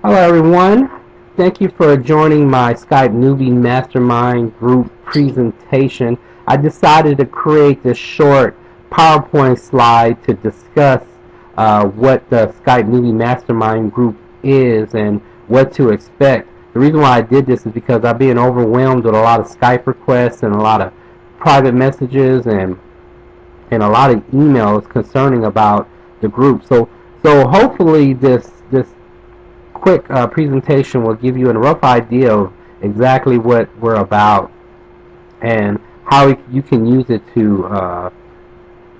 Hello everyone. Thank you for joining my Skype Newbie Mastermind group presentation. I decided to create this short PowerPoint slide to discuss what the Skype Newbie Mastermind group is and what to expect. The reason why I did this is because I'm being overwhelmed with a lot of Skype requests and a lot of private messages and a lot of emails concerning about the group. So hopefully this quick presentation will give you a rough idea of exactly what we're about and how you can use it to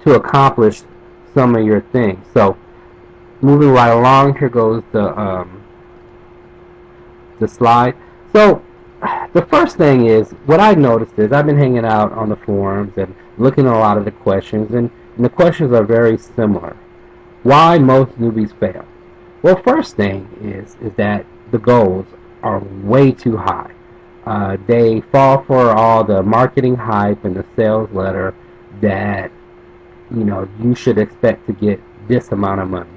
accomplish some of your things. So moving right along, here goes the slide. So the first thing is, what I noticed is I've been hanging out on the forums and looking at a lot of the questions, and the questions are very similar. Why most newbies fail? Well, first thing is that the goals are way too high. They fall for all the marketing hype and the sales letter that you should expect to get this amount of money,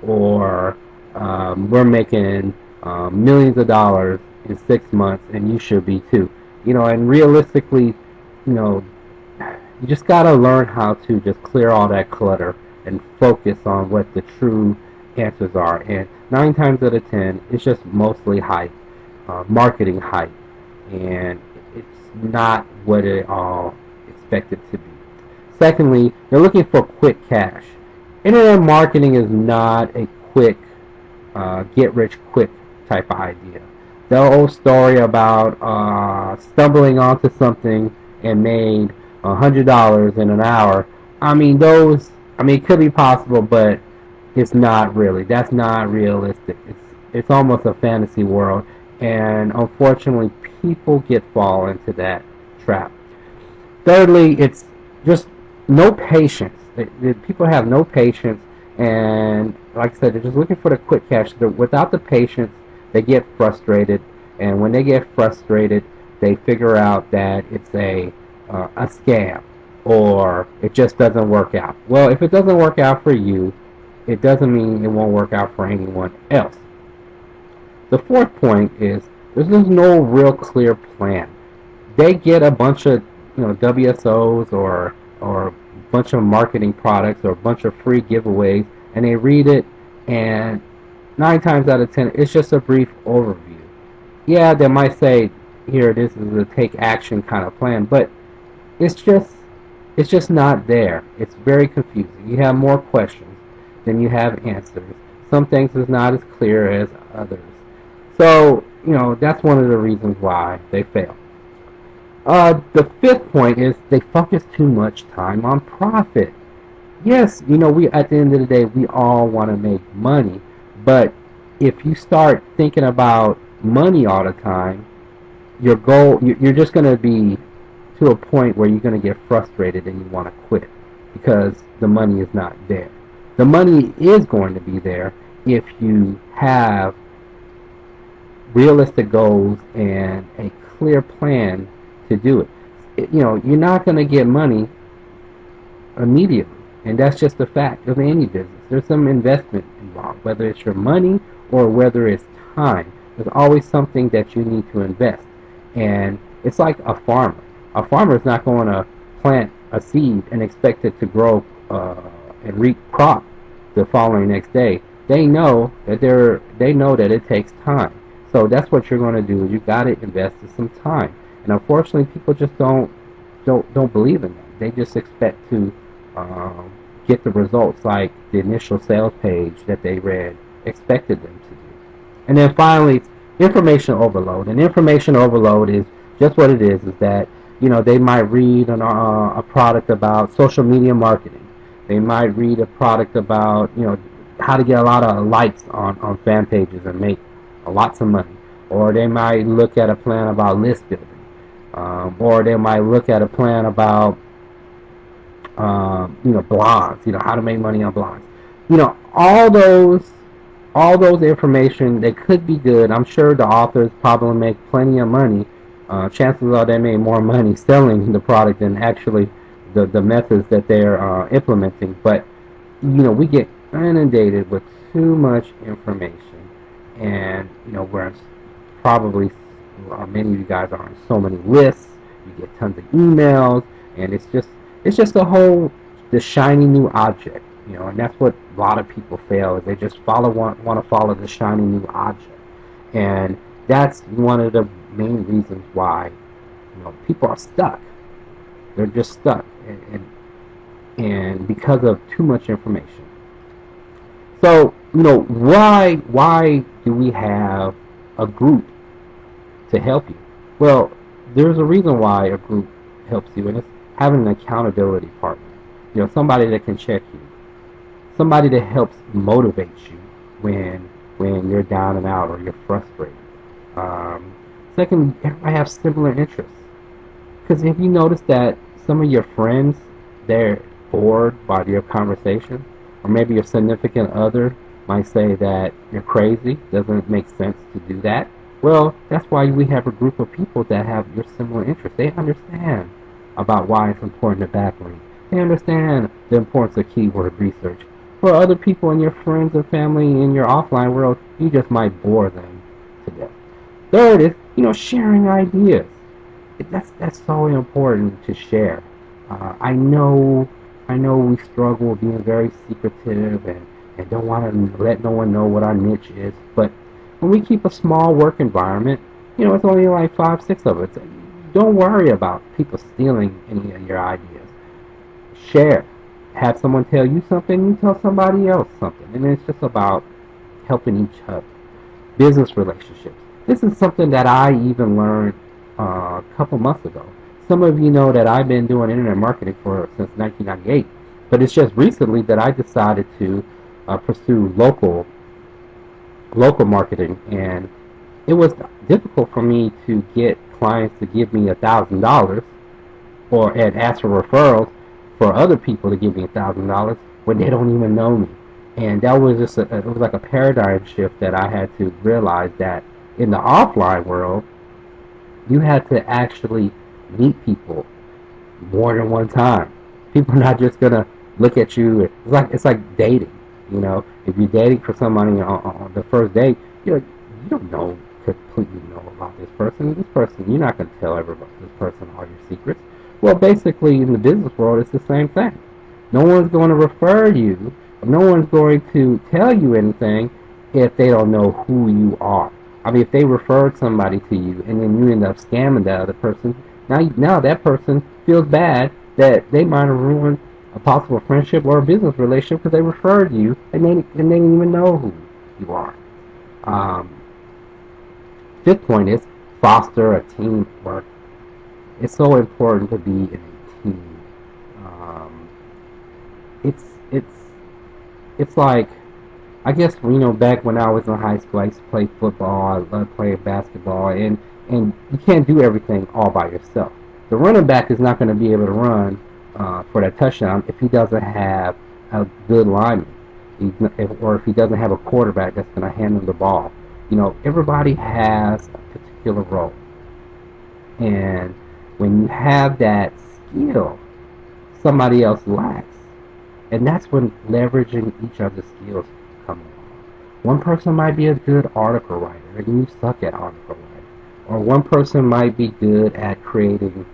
or we're making millions of dollars in 6 months and you should be too. And realistically, you just gotta learn how to just clear all that clutter and focus on what the true answers are. And 9 times out of 10, it's just mostly hype, marketing hype, and it's not what it all expected to be. Secondly, they're looking for quick cash. Internet marketing is not a quick, get-rich-quick type of idea. The old story about stumbling onto something and made $100 in an hour. It could be possible, but it's not really. That's not realistic. It's almost a fantasy world, and unfortunately, people fall into that trap. Thirdly, it's just no patience. People have no patience, and like I said, they're just looking for the quick cash. Without the patience, they get frustrated, and when they get frustrated, they figure out that it's a scam, or it just doesn't work out. Well, if it doesn't work out for you, it doesn't mean it won't work out for anyone else. The fourth point is there's just no real clear plan. They get a bunch of WSOs or a bunch of marketing products or a bunch of free giveaways, and they read it, and 9 times out of 10, it's just a brief overview. Yeah, they might say, here, this is a take action kind of plan, but it's just not there. It's very confusing. You have more questions than you have answers. Some things is not as clear as others. So, that's one of the reasons why they fail. The fifth point is they focus too much time on profit. Yes, we at the end of the day, we all want to make money, but if you start thinking about money all the time, your goal, you're just going to be to a point where you're going to get frustrated and you want to quit because the money is not there. The money is going to be there if you have realistic goals and a clear plan to do it. You're not going to get money immediately, and that's just a fact of any business. There's some investment involved, whether it's your money or whether it's time. There's always something that you need to invest, and it's like a farmer. A farmer is not going to plant a seed and expect it to grow and reap crop the following next day. They know that it takes time. So that's what you're going to do. You got to invest in some time. And unfortunately, people just don't believe in that. They just expect to get the results like the initial sales page that they read expected them to do. And then finally, information overload. And information overload is just what it is that they might read a product about social media marketing. They might read a product about how to get a lot of likes on fan pages and make lots of money. Or they might look at a plan about list building. Or they might look at a plan about blogs. How to make money on blogs. All those information, they could be good. I'm sure the authors probably make plenty of money. Chances are they made more money selling the product than actually the methods that they're implementing. But we get inundated with too much information, and we're probably many of you guys are on so many lists. You get tons of emails, and it's just the shiny new object, and that's what a lot of people fail is they just want to follow the shiny new object, and that's one of the main reasons why people are stuck. They're just stuck, and because of too much information. So, why do we have a group to help you? Well, there's a reason why a group helps you, and it's having an accountability partner. Somebody that can check you, somebody that helps motivate you when you're down and out or you're frustrated. Second, everybody have similar interests. Because if you notice that some of your friends, they're bored by your conversation, or maybe your significant other might say that you're crazy, doesn't make sense to do that. Well, that's why we have a group of people that have your similar interests. They understand about why it's important to backlink. They understand the importance of keyword research. For other people in your friends and family in your offline world, you just might bore them to death. Third is, sharing ideas. That's so important to share. I know we struggle with being very secretive and don't want to let no one know what our niche is, but when we keep a small work environment, it's only like 5, 6 of us. Don't worry about people stealing any of your ideas. Share. Have someone tell you something, you tell somebody else something. And it's just about helping each other. Business relationships. This is something that I even learned a couple months ago. Some of you know that I've been doing internet marketing since 1998, but it's just recently that I decided to pursue local marketing, and it was difficult for me to get clients to give me $1,000 and ask for referrals for other people to give me $1,000 when they don't even know me. And that was it was like a paradigm shift that I had to realize that in the offline world, you had to actually meet people more than one time. People are not just gonna look at you. It's like dating. If you're dating for somebody on the first date, you don't completely know about this person. This person, you're not gonna tell this person all your secrets. Well, basically, in the business world, it's the same thing. No one's going to refer you. No one's going to tell you anything if they don't know who you are. I mean, if they referred somebody to you and then you end up scamming that other person, now that person feels bad that they might have ruined a possible friendship or a business relationship because they referred you and they didn't even know who you are. Fifth point is foster a teamwork. It's so important to be in a team. It's like, I guess, back when I was in high school, I used to play football, I loved playing basketball, and you can't do everything all by yourself. The running back is not going to be able to run for that touchdown if he doesn't have a good lineman, or if he doesn't have a quarterback that's going to hand him the ball. Everybody has a particular role, and when you have that skill, somebody else lacks. And that's when leveraging each other's skills come along. One person might be a good article writer, and you suck at article writing. Or one person might be good at creating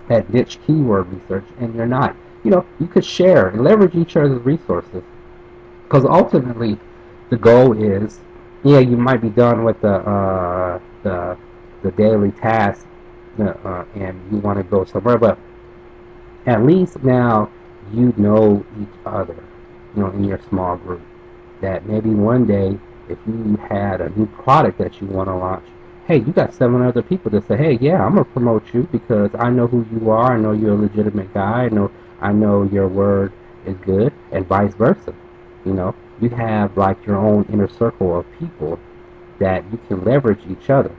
that niche keyword research, and you're not. You could share and leverage each other's resources. Because ultimately, the goal is, you might be done with the daily task, and you want to go somewhere, but at least now you know each other, in your small group. That maybe one day, if you had a new product that you want to launch, hey, you got 7 other people that say, hey, yeah, I'm gonna promote you because I know who you are, I know you're a legitimate guy, I know your word is good, and vice versa. You have like your own inner circle of people that you can leverage each other.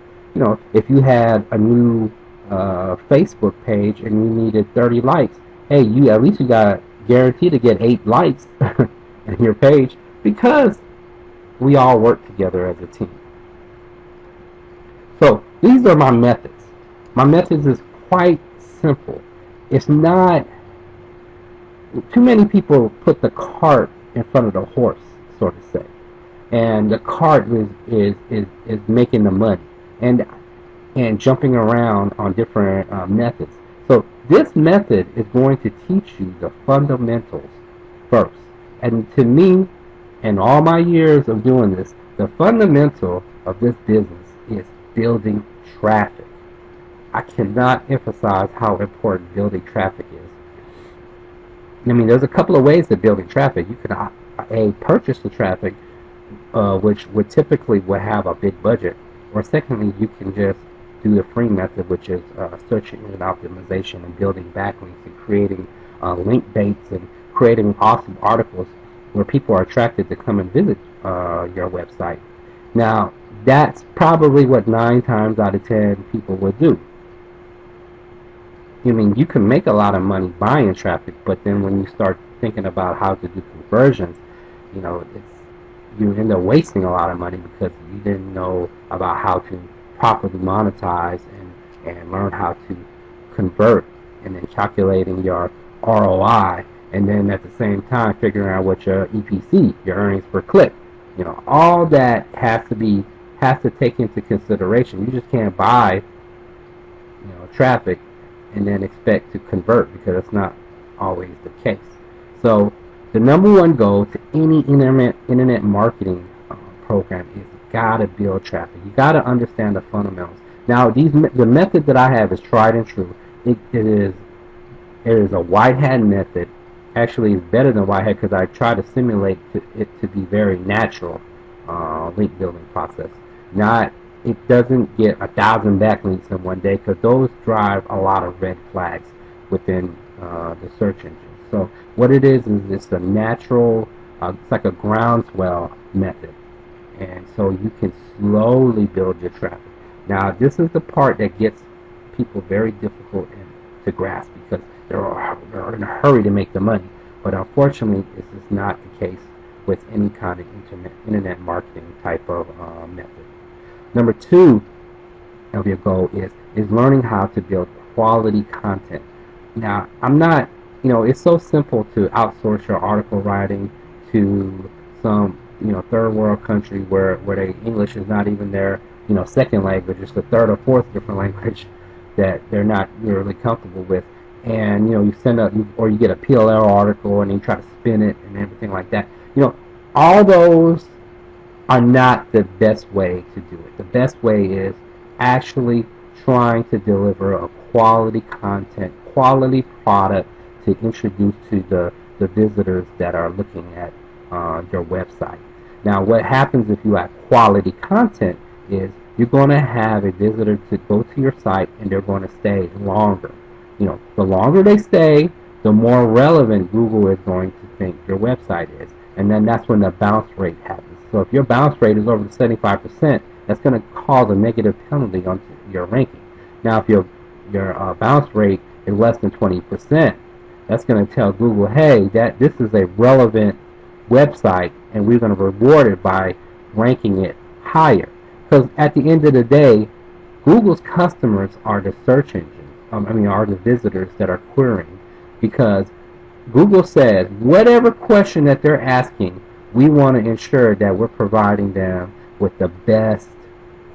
If you had a new Facebook page and you needed 30 likes, hey, at least you got guaranteed to get 8 likes on your page because we all work together as a team. So these are my methods. My methods is quite simple. It's not too many people put the cart in front of the horse, so to say. and the cart is making the money and jumping around on different methods. So this method is going to teach you the fundamentals first. And to me, in all my years of doing this, the fundamental of this business is building traffic. I cannot emphasize how important building traffic is. I mean, there's a couple of ways to building traffic. You can purchase the traffic, which would have a big budget, or secondly, you can just do the free method, which is search engine optimization and building backlinks and creating link baits and creating awesome articles where people are attracted to come and visit your website. Now, that's probably what 9 times out of 10 people would do. I mean, you can make a lot of money buying traffic, but then when you start thinking about how to do conversions, you know, you end up wasting a lot of money because you didn't know about how to properly monetize and learn how to convert, and then calculating your ROI, and then at the same time figuring out what your EPC, your earnings per click, you know, all that has to take into consideration. You just can't buy, you know, traffic and then expect to convert, because that's not always the case. So the number one goal to any internet marketing program is you gotta build traffic. You gotta understand the fundamentals. Now, the method that I have is tried and true. It is a white hat method. Actually, it's better than white hat because I try to simulate it to be very natural link building process. It doesn't get 1,000 backlinks in one day, because those drive a lot of red flags within the search engine. So what it is it's a natural, it's like a groundswell method, and so you can slowly build your traffic. Now, this is the part that gets people very difficult to grasp, because they're in a hurry to make the money. But unfortunately, this is not the case with any kind of internet marketing type of method. Number 2 of your goal is learning how to build quality content. Now, I'm not, you know, it's so simple to outsource your article writing to some, you know, third world country where English is not even their, you know, second language. It's the third or fourth different language that they're not really comfortable with. And, you know, you get a PLL article and you try to spin it and everything like that. You know, all those are not the best way to do it. The best way is actually trying to deliver a quality content, quality product to introduce to the visitors that are looking at your website. Now, what happens if you have quality content is you're going to have a visitor to go to your site and they're going to stay longer. You know, the longer they stay, the more relevant Google is going to think your website is. And then that's when the bounce rate happens. So if your bounce rate is over 75%, that's going to cause a negative penalty on your ranking. Now, if your bounce rate is less than 20%, that's going to tell Google, hey, this is a relevant website, and we're going to reward it by ranking it higher. Because at the end of the day, Google's customers are the search engines. Are the visitors that are querying, because Google says whatever question that they're asking, we want to ensure that we're providing them with the best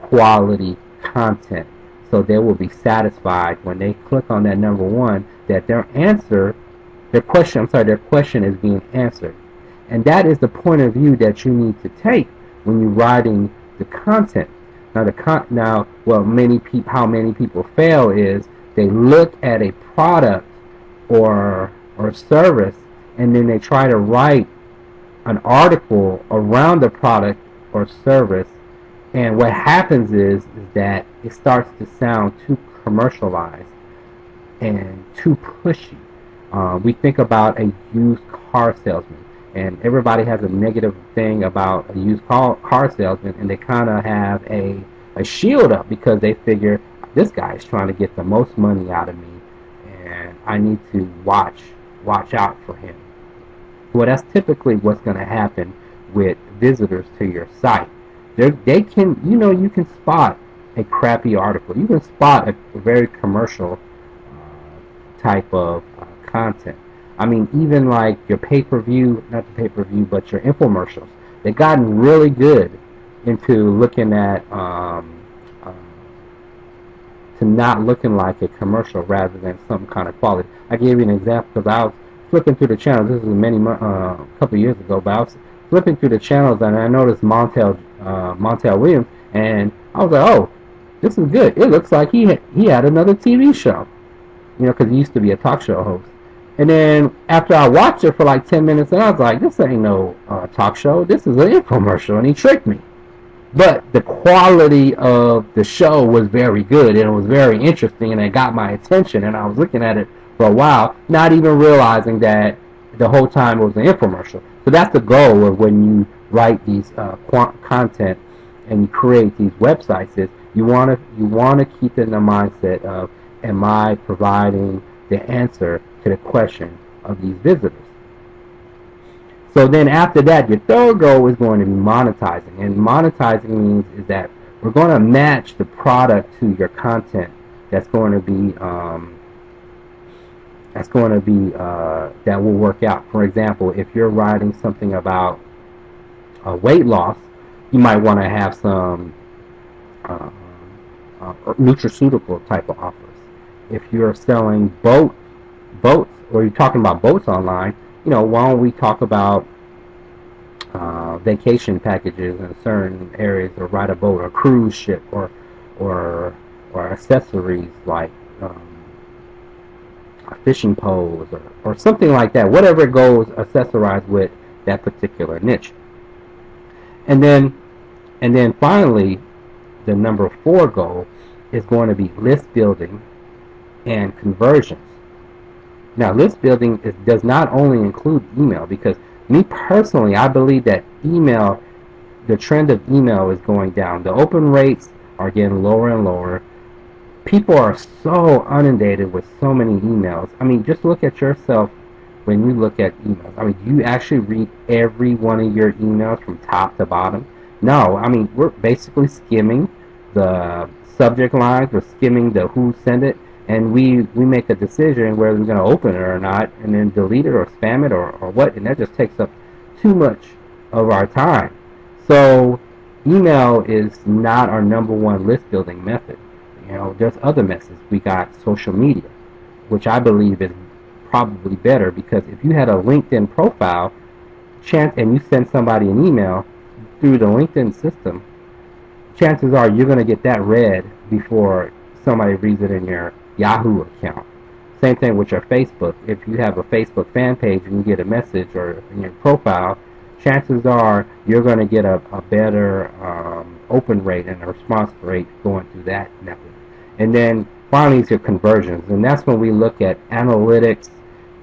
quality content, so they will be satisfied when they click on that number 1 that their question is being answered. And that is the point of view that you need to take when you're writing the content. Now, how many people fail is they look at a product or service, and then they try to write an article around the product or service, and what happens is that it starts to sound too commercialized and too pushy. We think about a used car salesman, and everybody has a negative thing about a used car salesman, and they kind of have a shield up because they figure this guy is trying to get the most money out of me, and I need to watch out for him. Well, that's typically what's going to happen with visitors to your site. They can, you can spot a crappy article. You can spot a very commercial type of content. I mean, even like your pay-per-view, not the pay-per-view, but your infomercials. They've gotten really good into looking at to not looking like a commercial rather than some kind of quality. I gave you an example because I was flipping through the channels. This was a couple years ago, but I was flipping through the channels and I noticed Montel Williams, and I was like, oh, this is good. It looks like he had another TV show, because he used to be a talk show host. And then after I watched it for like 10 minutes, and I was like, this ain't no talk show. This is an infomercial, and he tricked me. But the quality of the show was very good, and it was very interesting, and it got my attention, and I was looking at it for a while, not even realizing that the whole time it was an infomercial. So that's the goal of when you write these content and you create these websites, is you want to keep it in the mindset of, am I providing the answer to the question of these visitors? So then after that, your third goal is going to be monetizing. And monetizing means is that we're going to match the product to your content that's going to be that will work out. For example, if you're writing something about weight loss, you might want to have some nutraceutical type of offers. If you're selling boats, or you're talking about boats online, why don't we talk about vacation packages in certain areas, or ride a boat, or cruise ship, or accessories like fishing poles, or something like that. Whatever it goes, accessorize with that particular niche. And then finally, the number 4 goal is going to be list building and conversions. Now, list building does not only include email, because me personally, I believe that email, the trend of email is going down. The open rates are getting lower and lower. People are so inundated with so many emails. I mean, just look at yourself when you look at emails. I mean, do you actually read every one of your emails from top to bottom? No. I mean, we're basically skimming the subject lines. We're skimming the who sent it. And we make a decision whether we're going to open it or not, and then delete it or spam it or what, and that just takes up too much of our time. So email is not our number 1 list building method. There's other methods. We got social media, which I believe is probably better, because if you had a LinkedIn profile, and you send somebody an email through the LinkedIn system, chances are you're going to get that read before somebody reads it in your Yahoo account. Same thing with your Facebook. If you have a Facebook fan page and you get a message or in your profile, chances are you're going to get a better open rate and a response rate going through that method. And then finally is your conversions, and that's when we look at analytics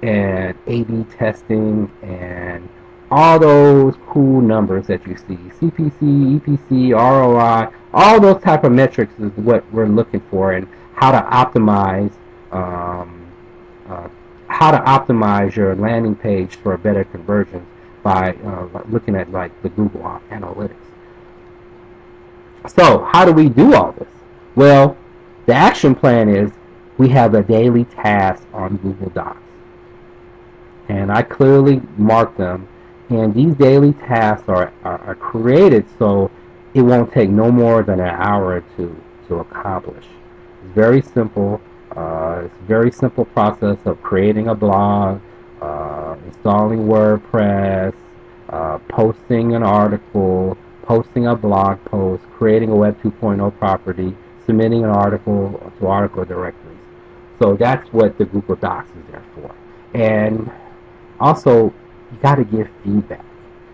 and A/B testing and all those cool numbers that you see, CPC, EPC, ROI, all those type of metrics is what we're looking for, and how to optimize your landing page for a better conversion by looking at like the Google Analytics. So how do we do all this? Well, the action plan is we have a daily task on Google Docs, and I clearly mark them. And these daily tasks are created so it won't take no more than an hour or two to accomplish. It's very simple. It's a very simple process of creating a blog, installing WordPress, posting an article, posting a blog post, creating a Web 2.0 property, submitting an article to article directories. So that's what the Google Docs is there for. And also, you got to give feedback.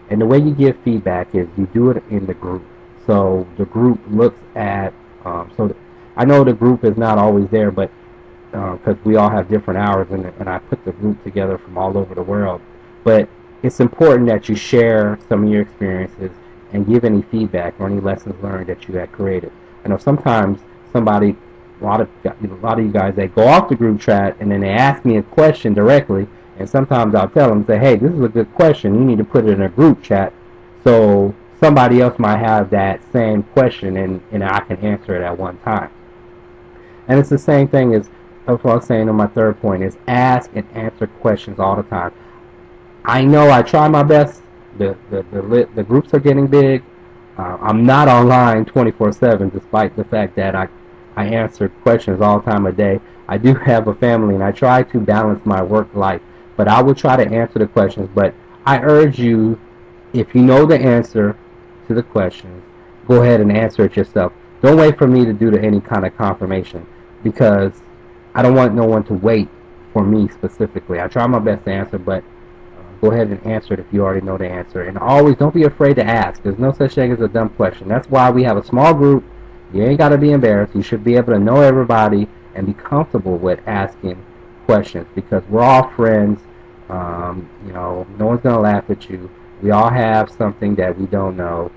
And the way you give feedback is you do it in the group. So the group looks at, I know the group is not always there, but because we all have different hours, and I put the group together from all over the world. But it's important that you share some of your experiences and give any feedback or any lessons learned that you had created. I know sometimes a lot of you guys, they go off the group chat and then they ask me a question directly, and sometimes I'll tell them, say, hey, this is a good question. You need to put it in a group chat so somebody else might have that same question and I can answer it at one time. And it's the same thing as what I was saying on my third point, is ask and answer questions all the time. I know I try my best the groups are getting big. I'm not online 24/7, despite the fact that I answer questions all time of day. I do have a family, and I try to balance my work life. But I will try to answer the questions. But I urge you, if you know the answer to the questions, go ahead and answer it yourself. Don't wait for me to do any kind of confirmation, because I don't want no one to wait for me specifically. I try my best to answer, but go ahead and answer it if you already know the answer. And always don't be afraid to ask. There's no such thing as a dumb question. That's why we have a small group. You ain't got to be embarrassed. You should be able to know everybody and be comfortable with asking questions, because we're all friends. No one's going to laugh at you. We all have something that we don't know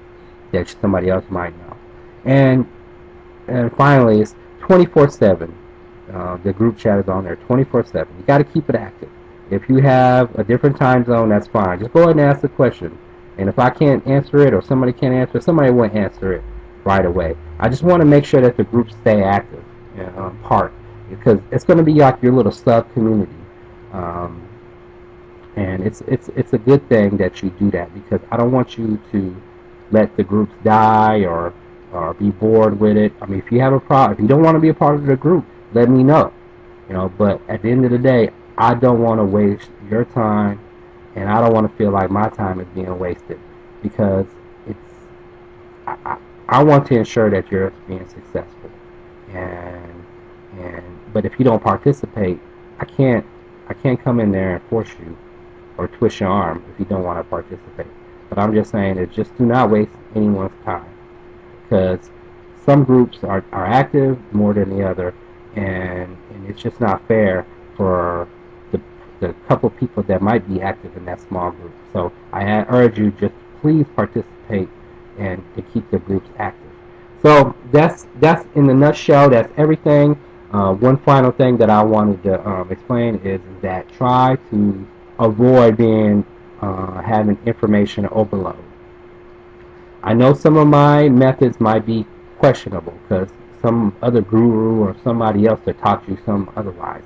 that somebody else might know. And finally, it's 24/7. The group chat is on there 24/7. You got to keep it active. If you have a different time zone, that's fine. Just go ahead and ask the question. And if I can't answer it, or somebody can't answer it, somebody won't answer it right away. I just want to make sure that the groups stay active, part, because it's going to be like your little sub community. And it's a good thing that you do that, because I don't want you to let the groups die or be bored with it. I mean, if you have a problem, if you don't want to be a part of the group, let me know. But at the end of the day, I don't want to waste your time, and I don't want to feel like my time is being wasted, because I want to ensure that you're being successful. But if you don't participate, I can't come in there and force you or twist your arm if you don't want to participate. But I'm just saying that just do not waste anyone's time, because some groups are active more than the other, and it's just not fair for the couple people that might be active in that small group. So I urge you, just please participate and to keep the groups active. So that's in a nutshell. That's everything. One final thing that I wanted to explain is that try to avoid having information overload. I know some of my methods might be questionable, because some other guru or somebody else that taught you some otherwise.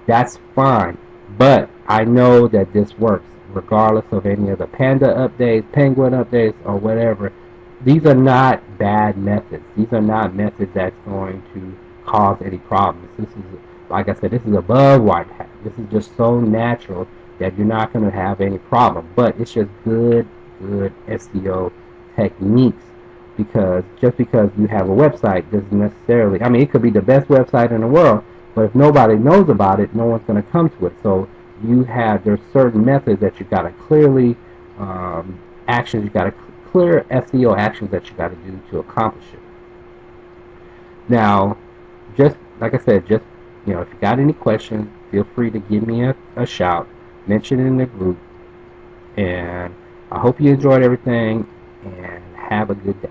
That's fine, but I know that this works regardless of any of the panda updates, penguin updates, or whatever. These are not bad methods. These are not methods that's going to cause any problems. This is, like I said, this is above white hat. This is just so natural that you're not going to have any problem. But it's just good SEO techniques, because just because you have a website doesn't necessarily, I mean, it could be the best website in the world, but if nobody knows about it, no one's going to come to it. So there's certain methods that you got to clearly, actions, you got to clear SEO actions that you got to do to accomplish it. Now, just like I said, if you got any questions, feel free to give me a shout, mention it in the group, and I hope you enjoyed everything, and have a good day.